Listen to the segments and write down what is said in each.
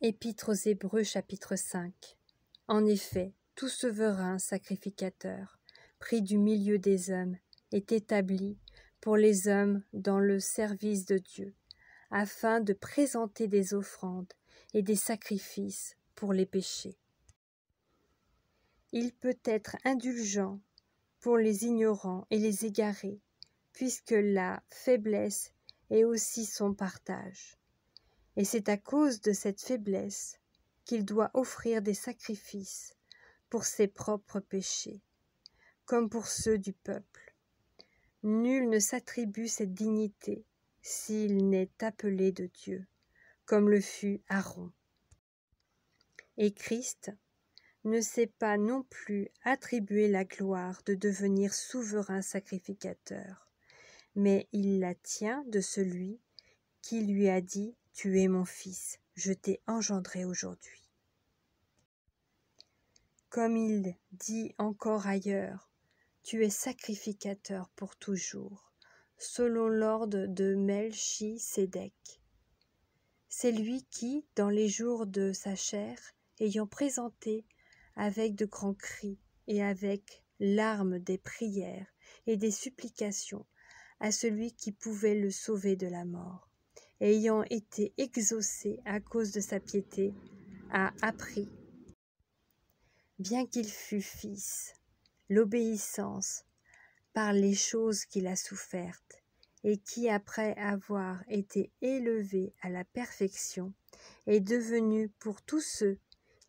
Épître aux Hébreux chapitre 5. En effet, tout souverain sacrificateur, pris du milieu des hommes, est établi pour les hommes dans le service de Dieu, afin de présenter des offrandes et des sacrifices pour les péchés. Il peut être indulgent pour les ignorants et les égarés, puisque la faiblesse est aussi son partage. Et c'est à cause de cette faiblesse qu'il doit offrir des sacrifices pour ses propres péchés, comme pour ceux du peuple. Nul ne s'attribue cette dignité s'il n'est appelé de Dieu, comme le fut Aaron. Et Christ ne s'est pas non plus attribué la gloire de devenir souverain sacrificateur, mais il la tient de celui qui lui a dit « Tu es mon fils, je t'ai engendré aujourd'hui ». Comme il dit encore ailleurs, « Tu es sacrificateur pour toujours », selon l'ordre de Melchisédek. C'est lui qui, dans les jours de sa chair, ayant présenté avec de grands cris et avec larmes des prières et des supplications à celui qui pouvait le sauver de la mort, ayant été exaucé à cause de sa piété, a appris, bien qu'il fût fils, l'obéissance par les choses qu'il a souffertes, et qui, après avoir été élevé à la perfection, est devenu pour tous ceux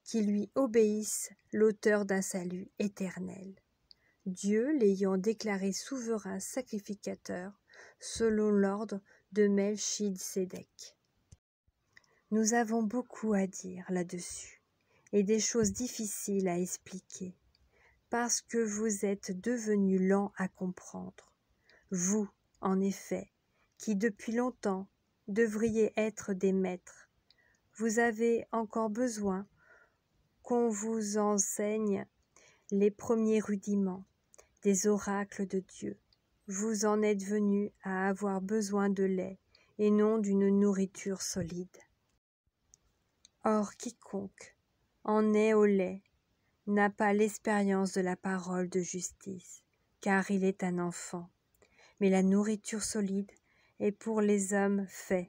qui lui obéissent l'auteur d'un salut éternel. Dieu l'ayant déclaré souverain sacrificateur selon l'ordre de Melchisédek. Nous avons beaucoup à dire là-dessus et des choses difficiles à expliquer parce que vous êtes devenus lents à comprendre. Vous, en effet, qui depuis longtemps devriez être des maîtres, vous avez encore besoin qu'on vous enseigne les premiers rudiments des oracles de Dieu. Vous en êtes venus à avoir besoin de lait et non d'une nourriture solide. Or, quiconque en est au lait n'a pas l'expérience de la parole de justice, car il est un enfant. Mais la nourriture solide est pour les hommes faits,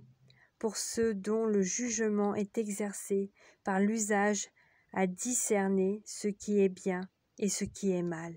pour ceux dont le jugement est exercé par l'usage à discerner ce qui est bien et ce qui est mal.